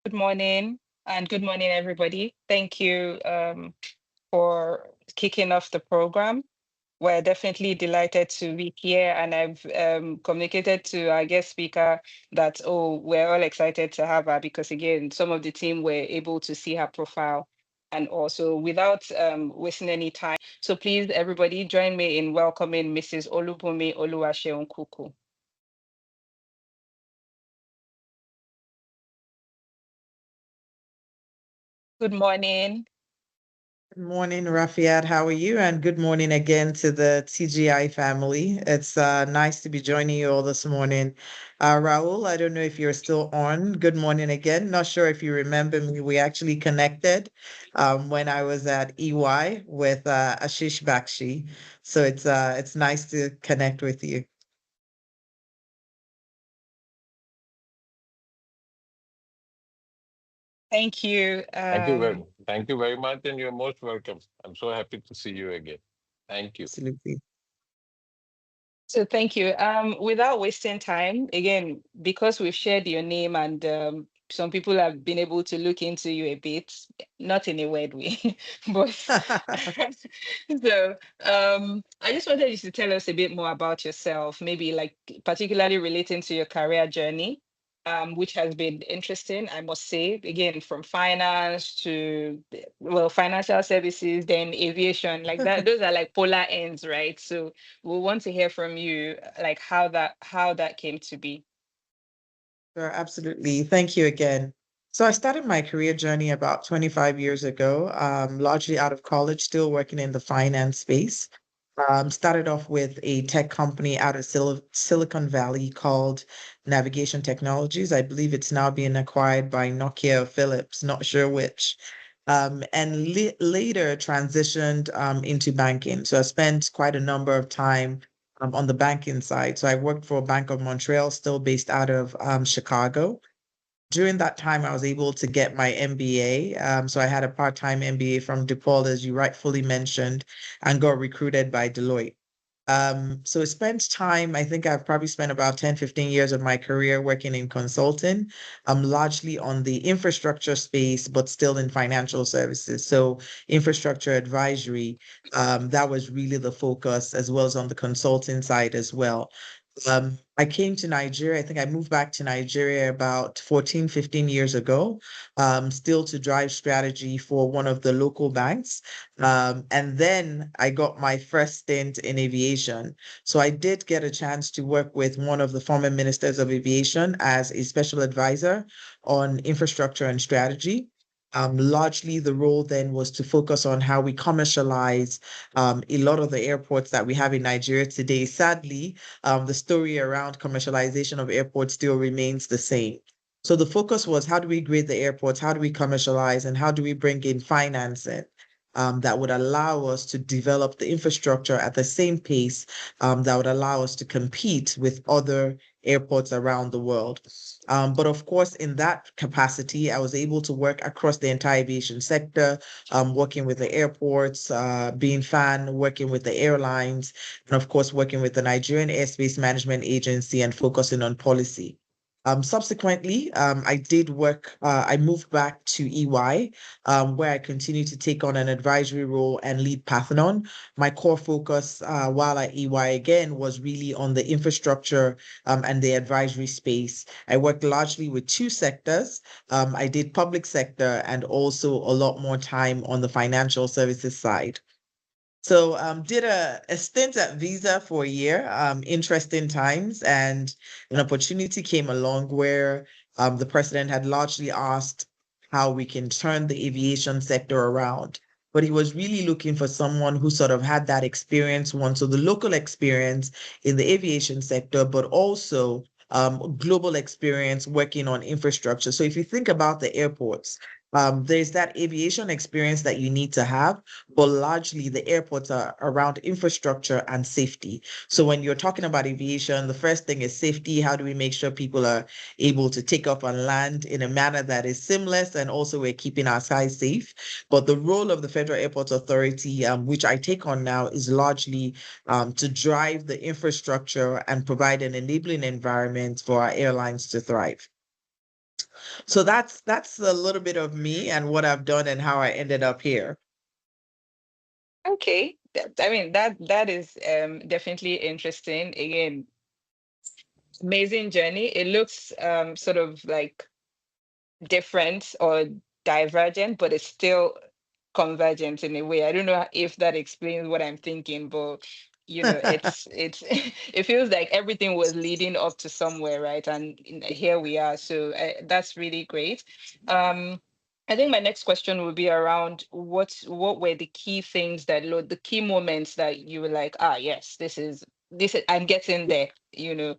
Good morning, and good morning, everybody. Thank you for kicking off the program. We're definitely delighted to be here, and I've communicated to our guest speaker that, oh, we're all excited to have her because, again, some of the team were able to see her profile. And also, without wasting any time, so please, everybody, join me in welcoming Mrs. Olubunmi Oluwaseun Kuku. Good morning. Good morning, Rafiat. How are you? And good morning again to the TGI family. It's nice to be joining you all this morning. Raul, I don't know if you're still on. Good morning again. Not sure if you remember me. We actually connected when I was at EY with Ashish Bakshi. So it's nice to connect with you. Thank you. Thank you very much, and you're most welcome. I'm so happy to see you again. Thank you. Absolutely. So thank you. Without wasting time, again, because we've shared your name and some people have been able to look into you a bit, not in a weird way, but so I just wanted you to tell us a bit more about yourself, maybe like particularly relating to your career journey, which has been interesting, I must say. Again, from finance to well, financial services, then aviation, like that. Those are like polar ends, right? So we want to hear from you, like how that came to be. Sure, absolutely. Thank you again. So I started my career journey about 25 years ago, largely out of college, still working in the finance space. Started off with a tech company out of Silicon Valley called Navigation Technologies. I believe it's now being acquired by Nokia or Philips, not sure which. And later transitioned into banking. So I spent quite a number of time on the banking side. So I worked for Bank of Montreal, still based out of Chicago. During that time, I was able to get my MBA. So I had a part-time MBA from DePaul, as you rightfully mentioned, and got recruited by Deloitte. So I spent time, I think I've probably spent about 10, 15 years of my career working in consulting, largely on the infrastructure space, but still in financial services. So infrastructure advisory, that was really the focus, as well as on the consulting side as well. I came to Nigeria. I think I moved back to Nigeria about 14, 15 years ago, still to drive strategy for one of the local banks. And then I got my first stint in aviation. So I did get a chance to work with one of the former ministers of aviation as a special advisor on infrastructure and strategy. Largely, the role then was to focus on how we commercialize a lot of the airports that we have in Nigeria today. Sadly, the story around commercialization of airports still remains the same. So the focus was how do we grade the airports, how do we commercialize, and how do we bring in financing that would allow us to develop the infrastructure at the same pace that would allow us to compete with other airports around the world. But of course, in that capacity, I was able to work across the entire aviation sector, working with the airports, being FAAN, working with the airlines, and of course, working with the Nigerian Airspace Management Agency and focusing on policy. Subsequently, I moved back to EY, where I continued to take on an advisory role and lead Parthenon. My core focus while at EY again was really on the infrastructure and the advisory space. I worked largely with two sectors. I did public sector and also a lot more time on the financial services side. So did a stint at Visa for a year, interesting times, and an opportunity came along where the president had largely asked how we can turn the aviation sector around. But he was really looking for someone who sort of had that experience, one, so the local experience in the aviation sector, but also global experience working on infrastructure. So if you think about the airports, there's that aviation experience that you need to have, but largely the airports are around infrastructure and safety. So when you're talking about aviation, the first thing is safety. How do we make sure people are able to take off and land in a manner that is seamless, and also we're keeping our skies safe? But the role of the Federal Airports Authority, which I take on now, is largely to drive the infrastructure and provide an enabling environment for our airlines to thrive. So that's a little bit of me and what I've done and how I ended up here. Okay. I mean, that is definitely interesting. Again, amazing journey. It looks sort of like different or divergent, but it's still convergent in a way. I don't know if that explains what I'm thinking, but it's it feels like everything was leading up to somewhere, right? And here we are. So that's really great. Um, I think my next question will be around what were the key things the key moments that you were like, ah, yes, this is I'm getting there, you know.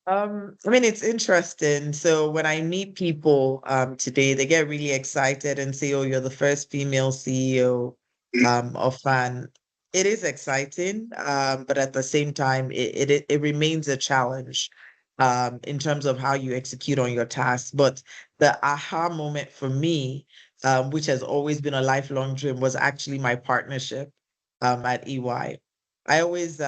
I mean, it's interesting. So when I meet people today, they get really excited and say, "Oh, you're the first female CEO of FAAN." It is exciting, but at the same time, it remains a challenge in terms of how you execute on your tasks. But the aha moment for me, which has always been a lifelong dream, was actually my partnership at EY. I always,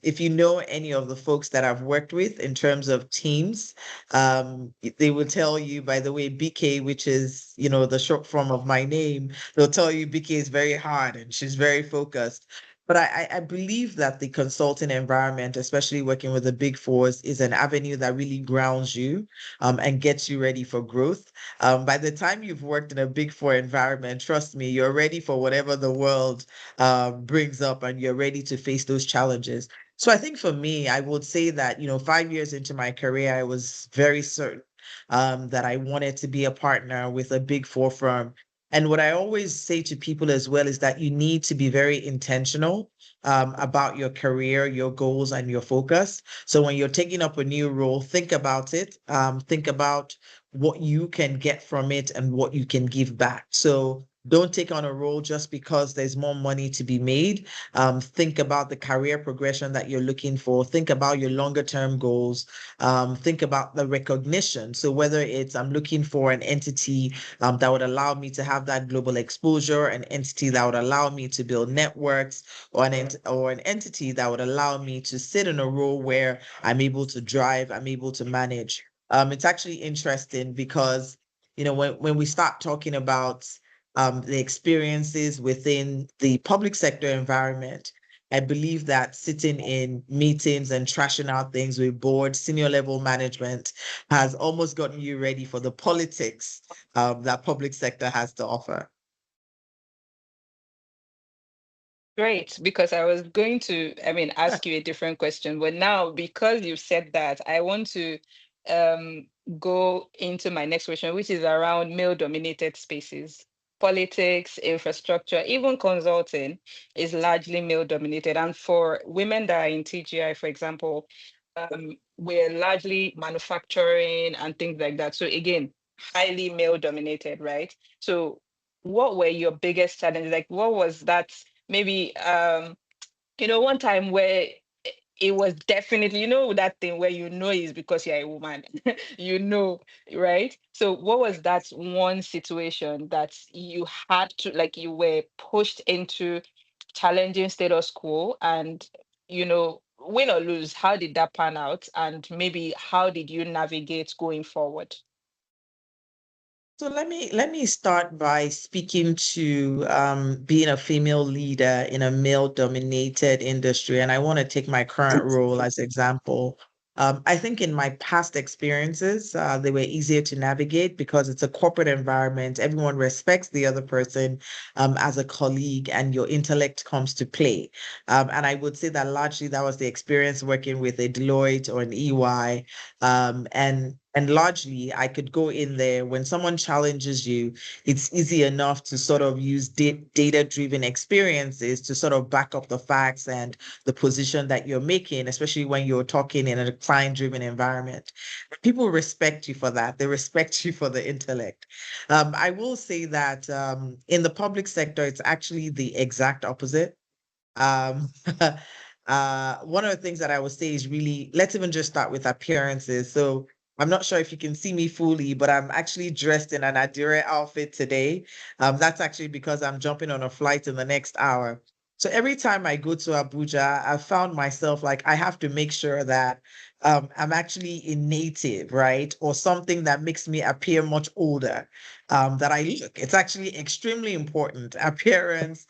if you know any of the folks that I've worked with in terms of teams, they will tell you, by the way, BK, which is, the short form of my name, they'll tell you BK is very hard and she's very focused. But I believe that the consulting environment, especially working with the big fours, is an avenue that really grounds you and gets you ready for growth. By the time you've worked in a big four environment, trust me, you're ready for whatever the world brings up and you're ready to face those challenges. So I think for me, I would say that, 5 years into my career, I was very certain that I wanted to be a partner with a big four firm. And what I always say to people as well is that you need to be very intentional about your career, your goals, and your focus. So when you're taking up a new role, think about it. Think about what you can get from it and what you can give back. So don't take on a role just because there's more money to be made. Think about the career progression that you're looking for. Think about your longer term goals. Think about the recognition. So whether it's I'm looking for an entity that would allow me to have that global exposure, an entity that would allow me to build networks, or an entity that would allow me to sit in a role where I'm able to drive, I'm able to manage. It's actually interesting because when we start talking about the experiences within the public sector environment, I believe that sitting in meetings and trashing out things with board, senior level management has almost gotten you ready for the politics that public sector has to offer. Great, because I was going to, I mean, ask you a different question, but now because you've said that, I want to um, go into my next question, which is around male-dominated spaces. Politics, infrastructure, even consulting is largely male-dominated. And for women that are in TGI, for example, we're largely manufacturing and things like that. So again, highly male-dominated, right? So what were your biggest challenges? Like, what was that? Maybe one time where it was definitely, that thing where is because you're a woman, you know, right? So what was that one situation that you had to, like, you were pushed into challenging status quo, and win or lose, how did that pan out, and maybe how did you navigate going forward? So let me start by speaking to being a female leader in a male-dominated industry, and I want to take my current role as example. I think in my past experiences, they were easier to navigate because it's a corporate environment. Everyone respects the other person as a colleague, and your intellect comes to play. And I would say that largely that was the experience working with a Deloitte or an EY. And largely, I could go in there when someone challenges you, it's easy enough to sort of use data-driven experiences to sort of back up the facts and the position that you're making, especially when you're talking in a client-driven environment. People respect you for that. They respect you for the intellect. I will say that in the public sector, it's actually the exact opposite. Um, one of the things that I would say is really, let's even just start with appearances. So I'm not sure if you can see me fully, but I'm actually dressed in an Adire outfit today. That's actually because I'm jumping on a flight in the next hour. So every time I go to Abuja, I found myself like I have to make sure that I'm actually a native, right? Or something that makes me appear much older that I look. It's actually extremely important. Appearance,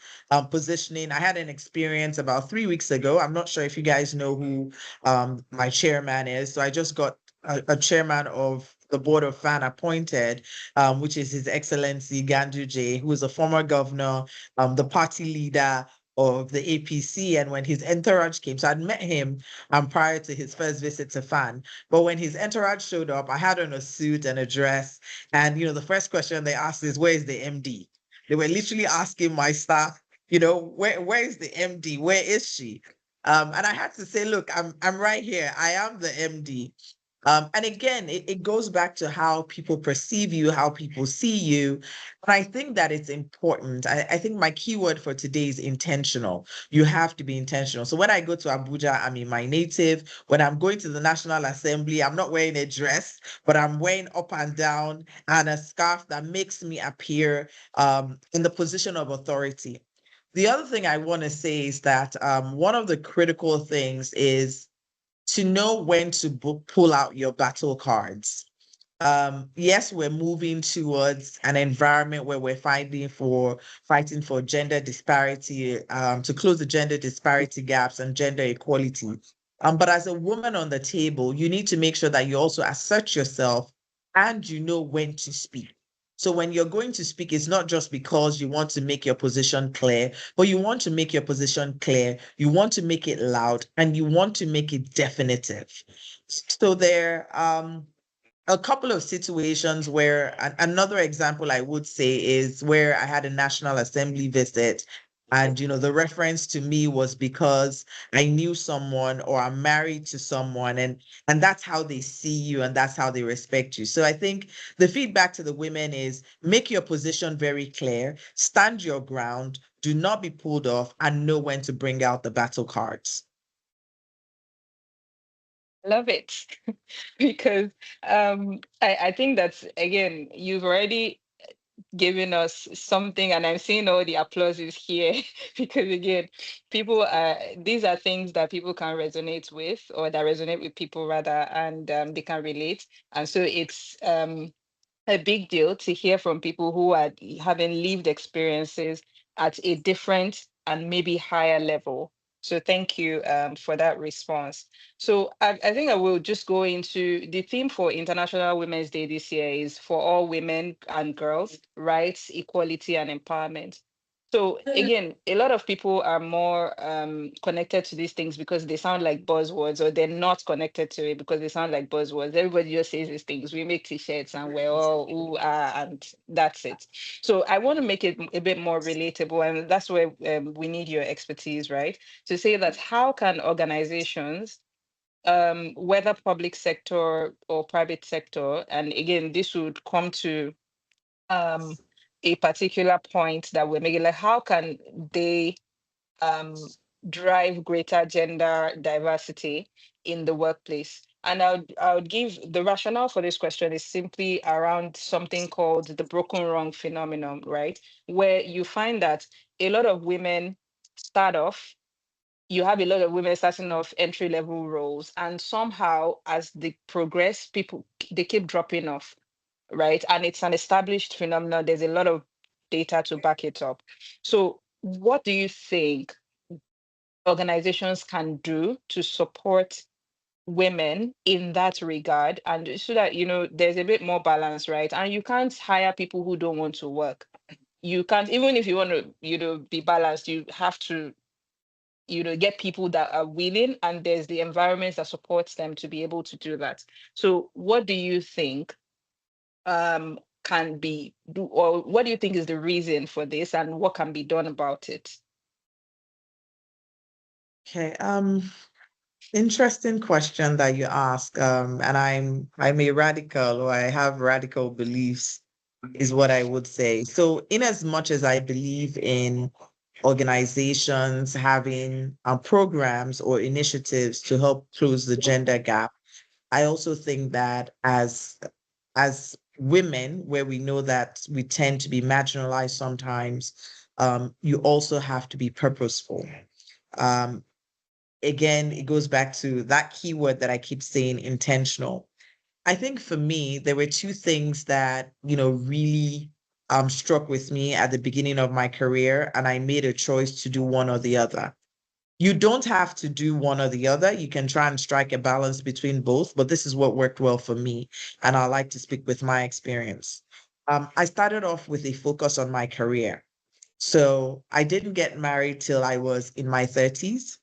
positioning. I had an experience about 3 weeks ago. I'm not sure if you guys know who my chairman is. So I just got a chairman of the board of FAAN appointed, which is His Excellency Ganduje, who is a former governor, the party leader of the APC. And when his entourage came, so I'd met him prior to his first visit to FAN. But when his entourage showed up, I had on a suit and a dress. And the first question they asked is, "Where is the MD?" They were literally asking my staff, where is the MD? Where is she? And I had to say, look, I'm right here. I am the MD. And again, it goes back to how people perceive you, how people see you. And I think that it's important. I think my keyword for today is intentional. You have to be intentional. So when I go to Abuja, I'm in my native. When I'm going to the National Assembly, I'm not wearing a dress, but I'm wearing up and down and a scarf that makes me appear in the position of authority. The other thing I want to say is that one of the critical things is to know when to pull out your battle cards. Yes, we're moving towards an environment where we're fighting for gender disparity, to close the gender disparity gaps and gender equality. But as a woman on the table, you need to make sure that you also assert yourself and you know when to speak. So when you're going to speak, it's not just because you want to make your position clear, but you want to make your position clear, you want to make it loud, and you want to make it definitive. So there, a couple of situations where another example I would say is where I had a National Assembly visit. And the reference to me was because I knew someone or I'm married to someone, and that's how they see you and that's how they respect you. So I think the feedback to the women is make your position very clear, stand your ground, do not be pulled off, and know when to bring out the battle cards. Love it. Because I think that's, again, you've already giving us something, and I'm seeing all the applauses here because again, people are these are things that people can resonate with, or that resonate with people rather, and they can relate. And so it's a big deal to hear from people who are having lived experiences at a different and maybe higher level. So thank you for that response. So I think I will just go into the theme for International Women's Day this year is for all women and girls, rights, equality, and empowerment. So again, a lot of people are more connected to these things because they sound like buzzwords, or they're not connected to it because they sound like buzzwords. Everybody just says these things. We make t-shirts and we're all ooh ah, and that's it. So I want to make it a bit more relatable, and that's where we need your expertise, right? To say that how can organizations, whether public sector or private sector, and again, this would come to um, a particular point that we're making, like how can they um, drive greater gender diversity in the workplace? And I would give the rationale for this question is simply around something called the broken wrong phenomenon, right? Where you find that a lot of women start off, you have a lot of women starting off entry level roles, and somehow as they progress, people they keep dropping off, right? And it's an established phenomenon. There's a lot of data to back it up. So, what do you think organizations can do to support women in that regard, and so that there's a bit more balance, right? And you can't hire people who don't want to work. You can't, even if you want to, be balanced, you have to, get people that are willing, and there's the environments that supports them to be able to do that. So, what do you think can be do, or what do you think is the reason for this, and what can be done about it? Okay. Interesting question that you ask. And I'm a radical, or I have radical beliefs, is what I would say. So, in as much as I believe in organizations having programs or initiatives to help close the gender gap, I also think that as women, where we know that we tend to be marginalized sometimes, you also have to be purposeful. Um, Again, it goes back to that keyword that I keep saying, intentional. I think for me, there were two things that, really struck with me at the beginning of my career, and I made a choice to do one or the other. You don't have to do one or the other. You can try and strike a balance between both, but this is what worked well for me. And I like to speak with my experience. I started off with a focus on my career. So I didn't get married till I was in my 30s,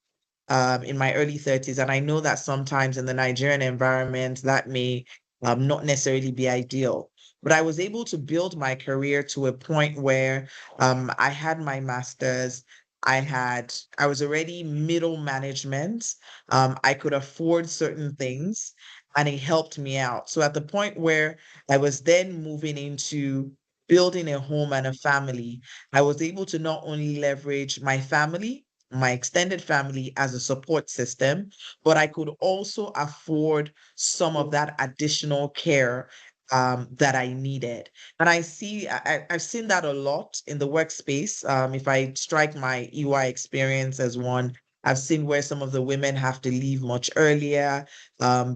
in my early 30s. And I know that sometimes in the Nigerian environment, that may not necessarily be ideal. But I was able to build my career to a point where I had my master's. I was already middle management. I could afford certain things and it helped me out. So at the point where I was then moving into building a home and a family, I was able to not only leverage my family, my extended family as a support system, but I could also afford some of that additional care that I needed. And I've seen that a lot in the workspace. If I strike my EY experience as one, I've seen where some of the women have to leave much earlier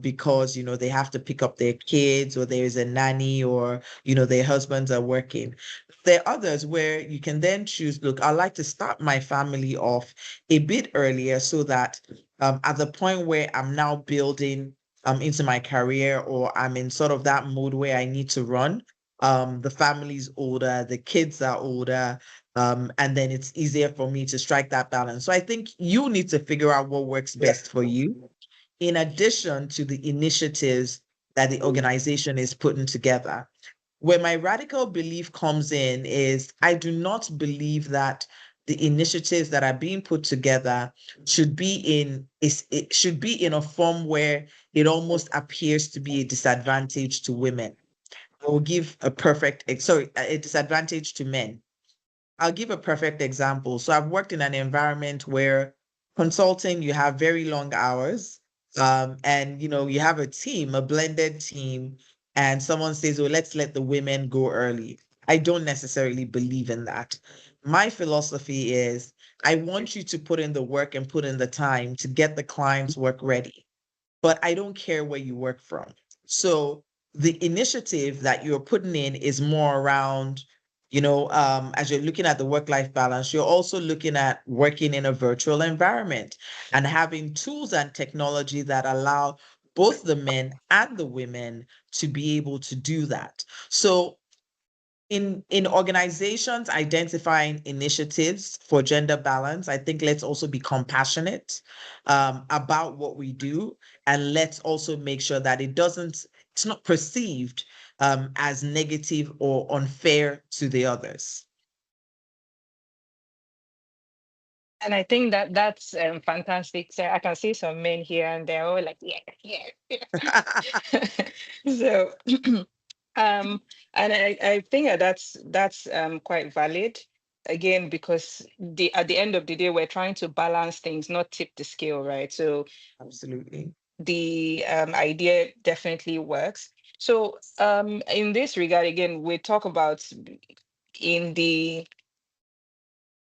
because, they have to pick up their kids or there's a nanny or, their husbands are working. There are others where you can then choose, look, I like to start my family off a bit earlier so that at the point where I'm now building into my career or I'm in sort of that mode where I need to run, the family's older, the kids are older, and then it's easier for me to strike that balance. So I think you need to figure out what works best for you, in addition to the initiatives that the organization is putting together. Where my radical belief comes in is I do not believe that the initiatives that are being put together it should be in a form where it almost appears to be a disadvantage to women. I will give a a disadvantage to men. I'll give a perfect example. So I've worked in an environment where consulting, you have very long hours, and you have a team, a blended team, and someone says, "Oh, let's let the women go early." I don't necessarily believe in that. My philosophy is I want you to put in the work and put in the time to get the client's work ready, but I don't care where you work from. So the initiative that you're putting in is more around, as you're looking at the work-life balance, you're also looking at working in a virtual environment and having tools and technology that allow both the men and the women to be able to do that. So in organizations identifying initiatives for gender balance, I think let's also be compassionate about what we do, and let's also make sure that it's not perceived as negative or unfair to the others. And I think that that's fantastic. So I can see some men here and they're all like, yeah, yeah. So, um, and I think that that's quite valid. Again, because at the end of the day, we're trying to balance things, not tip the scale, right? So Absolutely. the idea definitely works. So in this regard, again, we talk about in the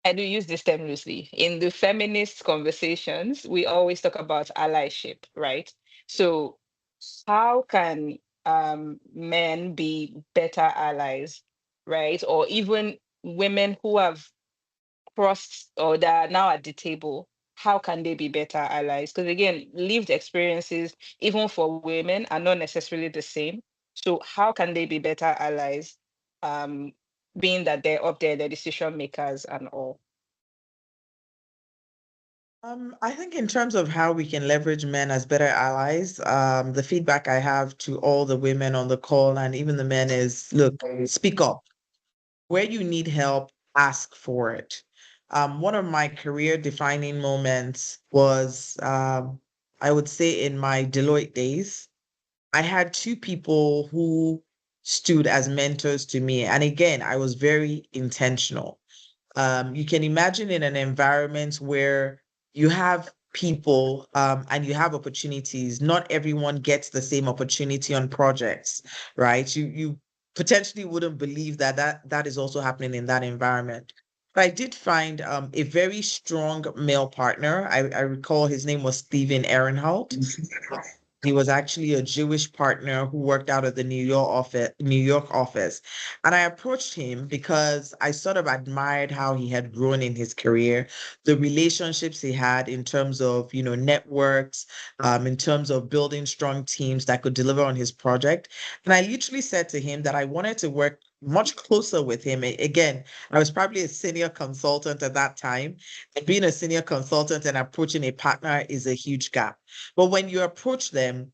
I do use this term loosely. In the feminist conversations, we always talk about allyship, right? So, how can men be better allies, right? Or even women who have crossed or that are now at the table, how can they be better allies? Because again, lived experiences, even for women, are not necessarily the same. So, how can they be better allies, um, being that they're up there, they're decision makers and all? I think in terms of how we can leverage men as better allies, the feedback I have to all the women on the call and even the men is, look, speak up. Where you need help, ask for it. One of my career defining moments was, I would say, in my Deloitte days. I had two people who stood as mentors to me. And again, I was very intentional. You can imagine in an environment where you have people and you have opportunities, not everyone gets the same opportunity on projects, right? You potentially wouldn't believe that is also happening in that environment. I did find a very strong male partner. I recall his name was Steven Ehrenholt. He was actually a Jewish partner who worked out of the New York office. And I approached him because I sort of admired how he had grown in his career, the relationships he had in terms of, networks, in terms of building strong teams that could deliver on his project. And I literally said to him that I wanted to work much closer with him. Again, I was probably a senior consultant at that time. And being a senior consultant and approaching a partner is a huge gap. But when you approach them,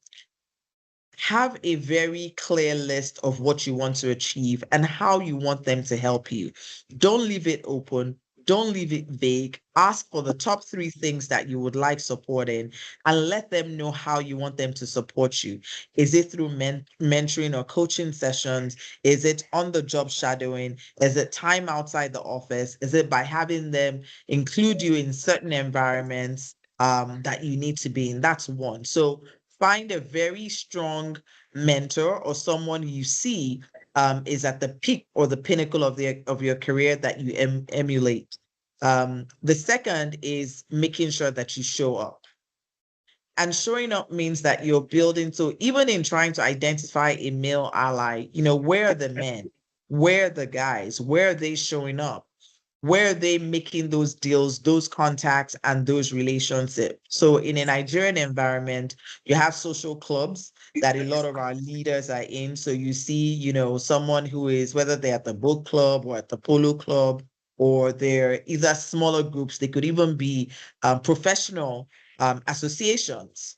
have a very clear list of what you want to achieve and how you want them to help you. Don't leave it open. Don't leave it vague. Ask for the top three things that you would like support in and let them know how you want them to support you. Is it through mentoring or coaching sessions? Is it on the job shadowing? Is it time outside the office? Is it by having them include you in certain environments that you need to be in? That's one. So find a very strong mentor or someone you see is at the peak or the pinnacle of your career that you emulate. The second is making sure that you show up. And showing up means that you're building. So even in trying to identify a male ally, where are the men? Where are the guys? Where are they showing up? Where are they making those deals, those contacts, and those relationships? So in a Nigerian environment, you have social clubs that a lot of our leaders are in. So you see, someone who is, whether they're at the book club or at the polo club, or they're either smaller groups, they could even be professional associations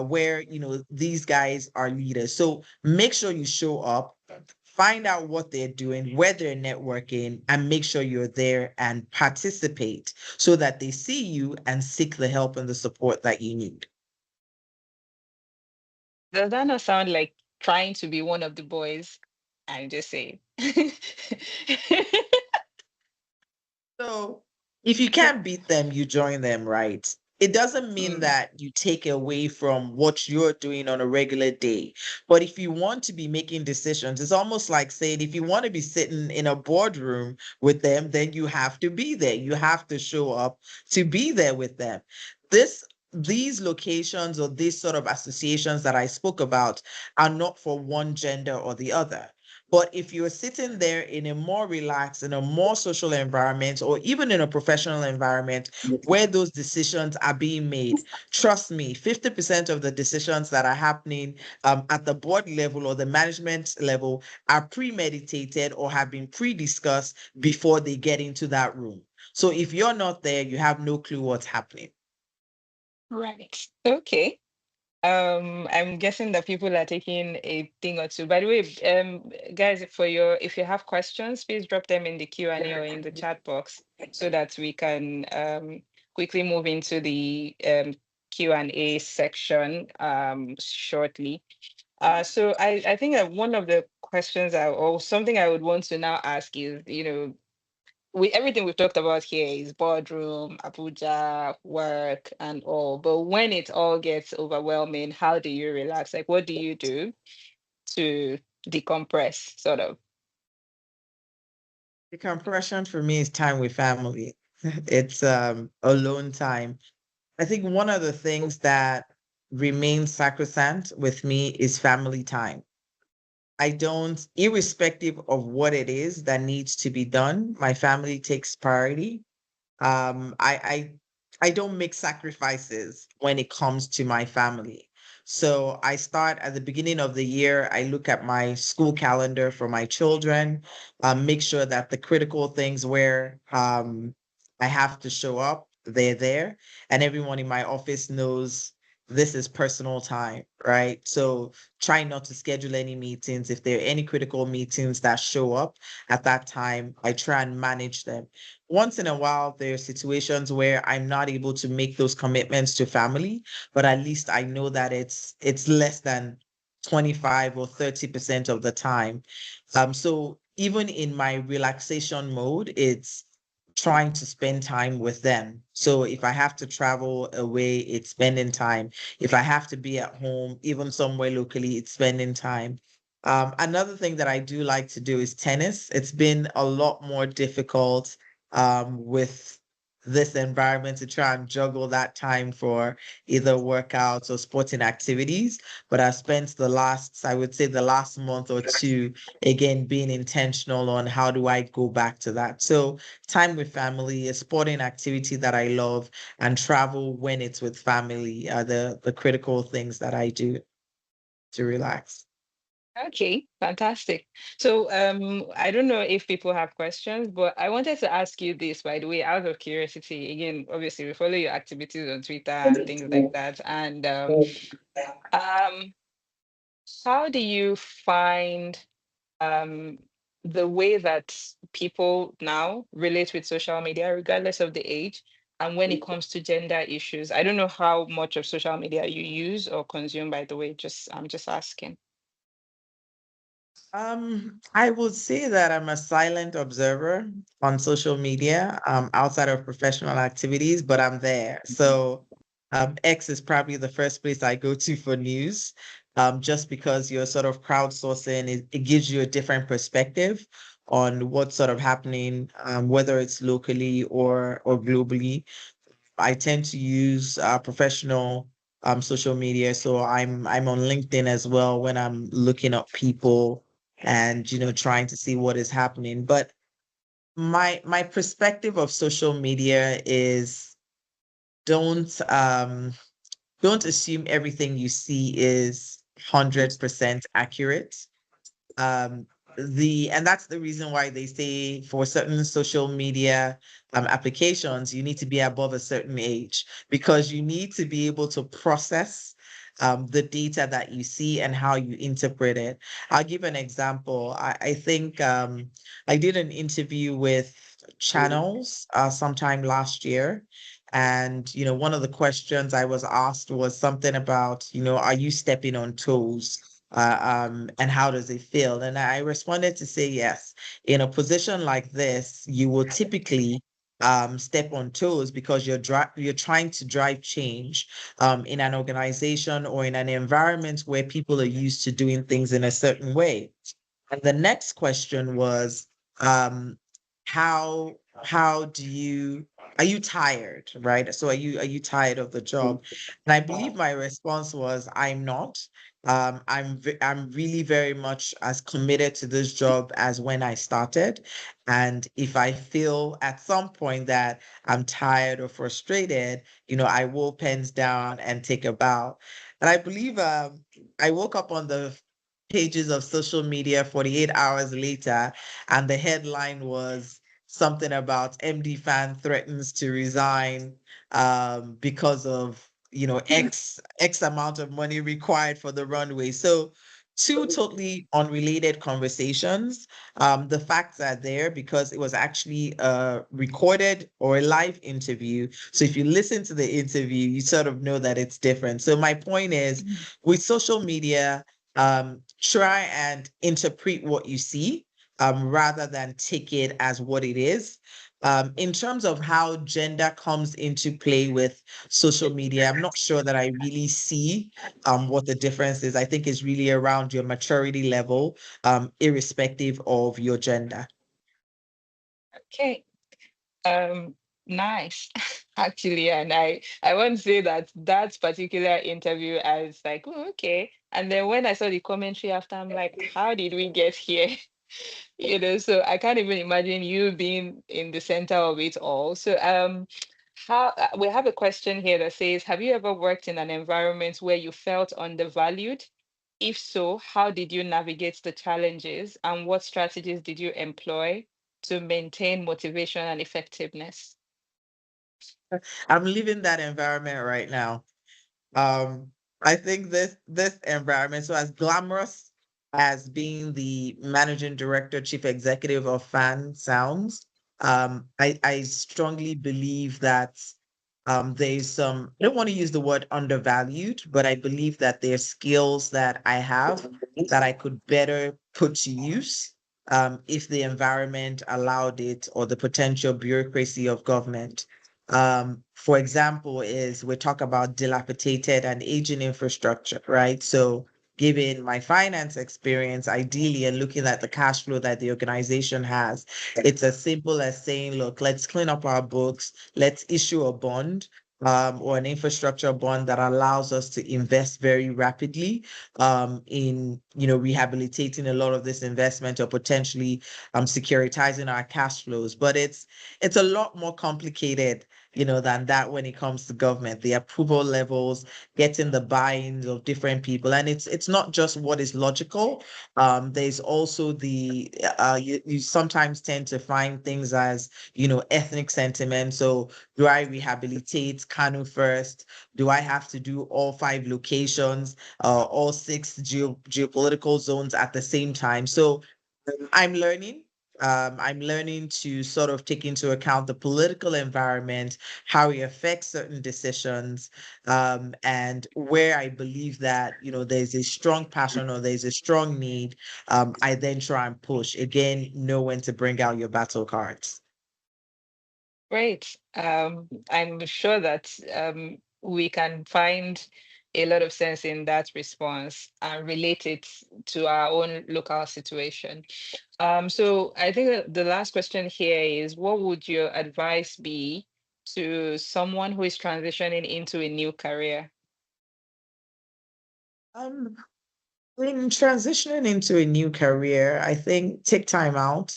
where, these guys are leaders. So make sure you show up, find out what they're doing, where they're networking, and make sure you're there and participate so that they see you and seek the help and the support that you need. Does that not sound like trying to be one of the boys? I'm just saying. So if you can't beat them, you join them, right? It doesn't mean Mm, that you take away from what you're doing on a regular day. But if you want to be making decisions, it's almost like saying if you want to be sitting in a boardroom with them, then you have to be there. You have to show up to be there with them. This these locations or these sort of associations that I spoke about are not for one gender or the other. But if you're sitting there in a more relaxed, in a more social environment, or even in a professional environment where those decisions are being made, trust me, 50% of the decisions that are happening at the board level or the management level are premeditated or have been pre-discussed before they get into that room. So if you're not there, you have no clue what's happening. right. Okay. I'm guessing that people are taking a thing or two. By the way, guys, if you have questions, please drop them in the Q&A or in the chat box so that we can quickly move into the Q&A section shortly. So I think that one of the questions or something I would want to now ask is, everything we've talked about here is boardroom, Abuja, work, and all. But when it all gets overwhelming, how do you relax? Like, what do you do to decompress, sort of? The compression for me is time with family. It's alone time. I think one of the things that remains sacrosanct with me is family time. I don't, irrespective of what it is that needs to be done, my family takes priority. I don't make sacrifices when it comes to my family. So I start at the beginning of the year. I look at my school calendar for my children, make sure that the critical things where I have to show up, they're there, and everyone in my office knows this is personal time, right? So try not to schedule any meetings. If there are any critical meetings that show up at that time, I try and manage them. Once in a while, there are situations where I'm not able to make those commitments to family, but at least I know that it's less than 25 or 30% of the time. So even in my relaxation mode, it's trying to spend time with them. So if I have to travel away, it's spending time. If I have to be at home, even somewhere locally, it's spending time. Another thing that I do like to do is tennis. It's been a lot more difficult with this environment to try and juggle that time for either workouts or sporting activities. But I spent I would say the last month or two, again, being intentional on how do I go back to that. So time with family, a sporting activity that I love, and travel when it's with family are the critical things that I do to relax. Okay, fantastic. So I don't know if people have questions, but I wanted to ask you this, by the way, out of curiosity. Again, obviously we follow your activities on Twitter and things like that. And um, how do you find um, the way that people now relate with social media, regardless of the age, and when it comes to gender issues? I don't know how much of social media you use or consume, by the way. Just I'm just asking. I would say that I'm a silent observer on social media, outside of professional activities, but I'm there. So, X is probably the first place I go to for news, just because you're sort of crowdsourcing, it gives you a different perspective on what's sort of happening, whether it's locally or globally. I tend to use professional social media, so I'm on LinkedIn as well when I'm looking up people and trying to see what is happening. But my perspective of social media is don't don't assume everything you see is 100% accurate. um and that's the reason why they say for certain social media applications you need to be above a certain age, because you need to be able to process the data that you see and how you interpret it. I'll give an example. I think I did an interview with channels sometime last year, and one of the questions I was asked was something about, are you stepping on toes, and how does it feel? And I responded to say yes. In a position like this, you will typically step on toes because you're trying to drive change in an organization or in an environment where people are used to doing things in a certain way. And the next question was, um, how how do you are you tired, right? So are you tired of the job? And I believe my response was, I'm not. I'm really very much as committed to this job as when I started. And if I feel at some point that I'm tired or frustrated, I will pens down and take a bow. And I believe I woke up on the pages of social media 48 hours later, and the headline was something about MD Fan threatens to resign because of X amount of money required for the runway. So two totally unrelated conversations. The facts are there because it was actually a recorded or a live interview. So if you listen to the interview, you sort of know that it's different. So my point is, with social media, try and interpret what you see, rather than take it as what it is. In terms of how gender comes into play with social media, I'm not sure that I really see what the difference is. I think it's really around your maturity level, irrespective of your gender. Okay. Um, nice, actually, and I won't say that that particular interview I was like, oh, okay. And then when I saw the commentary after, I'm like, how did we get here? So I can't even imagine you being in the center of it all. So how we have a question here that says, have you ever worked in an environment where you felt undervalued? If so, how did you navigate the challenges and what strategies did you employ to maintain motivation and effectiveness? I'm living that environment right now. Um, I think this environment, so as glamorous as being the managing director, chief executive of FAAN sounds, I strongly believe that there's some, I don't want to use the word undervalued, but I believe that there's skills that I have that I could better put to use, if the environment allowed it or the potential bureaucracy of government. For example, is we talk about dilapidated and aging infrastructure, right? So given my finance experience, ideally, and looking at the cash flow that the organization has, it's as simple as saying, look, let's clean up our books, let's issue a bond. Or an infrastructure bond that allows us to invest very rapidly in rehabilitating a lot of this investment or potentially securitizing our cash flows. But it's a lot more complicated, than that when it comes to government, the approval levels, getting the buy-ins of different people. And it's not just what is logical. There's also you sometimes tend to find things as, ethnic sentiment. So do I rehabilitate Kanu first? Do I have to do all 5 locations, all 6 geopolitical zones at the same time? So I'm learning. I'm learning to sort of take into account the political environment, how it affects certain decisions, and where I believe that, there's a strong passion or there's a strong need. I then try and push. Again, know when to bring out your battle cards. Great. I'm sure that we can find a lot of sense in that response and relate it to our own local situation. So I think that the last question here is, what would your advice be to someone who is transitioning into a new career? Um, In transitioning into a new career, I think take time out,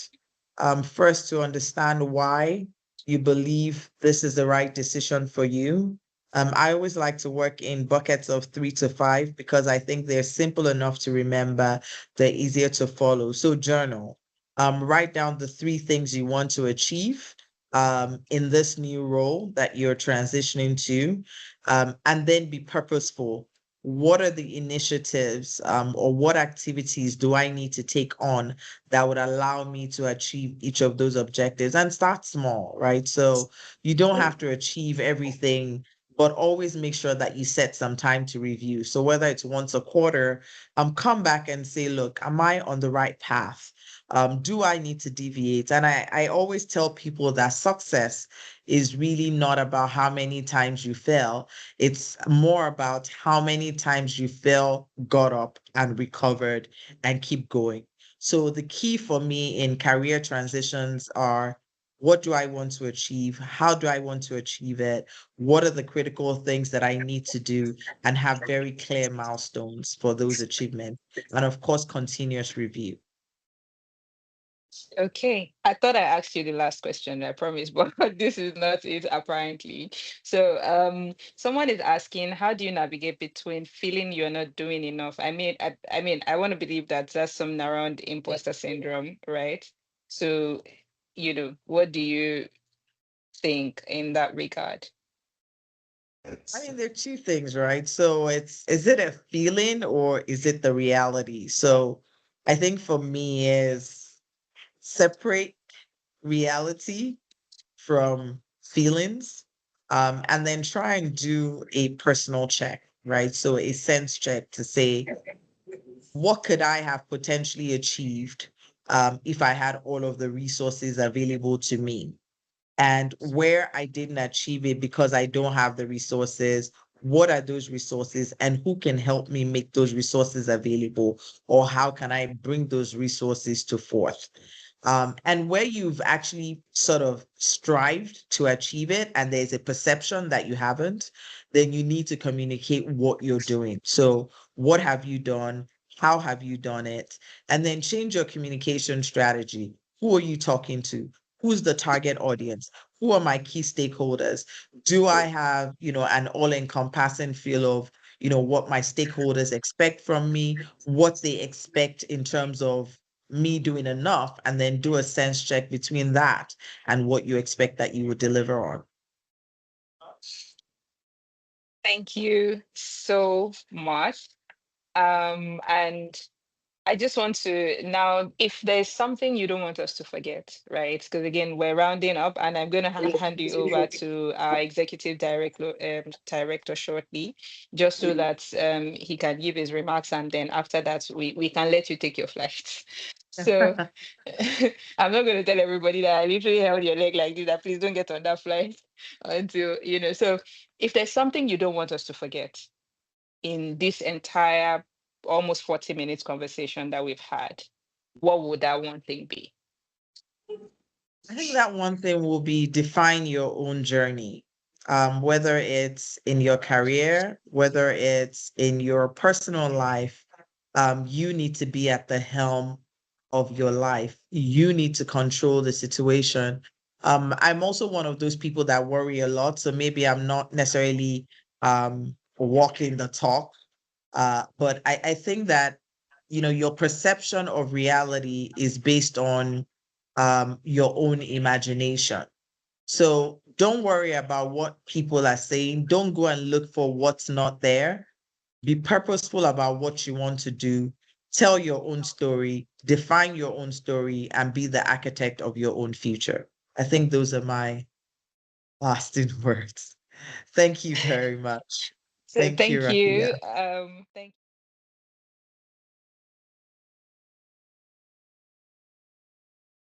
first to understand why you believe this is the right decision for you. I always like to work in buckets of 3 to 5 because I think they're simple enough to remember, they're easier to follow. So journal, write down the 3 things you want to achieve in this new role that you're transitioning to, and then be purposeful. What are the initiatives or what activities do I need to take on that would allow me to achieve each of those objectives, and start small, right? So you don't have to achieve everything, but always make sure that you set some time to review. So whether it's once a quarter, come back and say, look, am I on the right path? Do I need to deviate? And I always tell people that success is really not about how many times you fail. It's more about how many times you fell, got up, and recovered and keep going. So the key for me in career transitions are, what do I want to achieve? How do I want to achieve it? What are the critical things that I need to do? And have very clear milestones for those achievements. And of course, continuous review. Okay, I thought I asked you the last question, I promise, but this is not it apparently. So, someone is asking, how do you navigate between feeling you're not doing enough? I mean, I want to believe that that's something around imposter syndrome, right? So, what do you think in that regard? I mean, there are 2 things, right? So is it a feeling or is it the reality? So I think for me is separate reality from feelings, and then try and do a personal check, right? So a sense check to say, what could I have potentially achieved if I had all of the resources available to me? And where I didn't achieve it because I don't have the resources, what are those resources and who can help me make those resources available, or how can I bring those resources to forth? And where you've actually sort of strived to achieve it and there's a perception that you haven't, then you need to communicate what you're doing. So, what have you done? How have you done it? And then change your communication strategy. Who are you talking to? Who's the target audience? Who are my key stakeholders? Do I have, an all-encompassing feel of, what my stakeholders expect from me, what they expect in terms of me doing enough, and then do a sense check between that and what you expect that you would deliver on. Thank you so much. And I just want to now, if there's something you don't want us to forget, right? Because again, we're rounding up, and I'm going to hand you over to our director shortly, just so that he can give his remarks, and then after that, we can let you take your flight. So I'm not going to tell everybody that I literally held your leg like this. That please don't get on that flight until So if there's something you don't want us to forget in this entire almost 40 minutes conversation that we've had, what would that one thing be? I think that one thing will be define your own journey. Whether it's in your career, whether it's in your personal life, you need to be at the helm of your life. You need to control the situation. I'm also one of those people that worry a lot, so maybe I'm not necessarily walking the talk. But I think that, your perception of reality is based on your own imagination. So don't worry about what people are saying. Don't go and look for what's not there. Be purposeful about what you want to do. Tell your own story, define your own story, and be the architect of your own future. I think those are my lasting words. Thank you very much. So Thank you, thank Rakia. you. Thank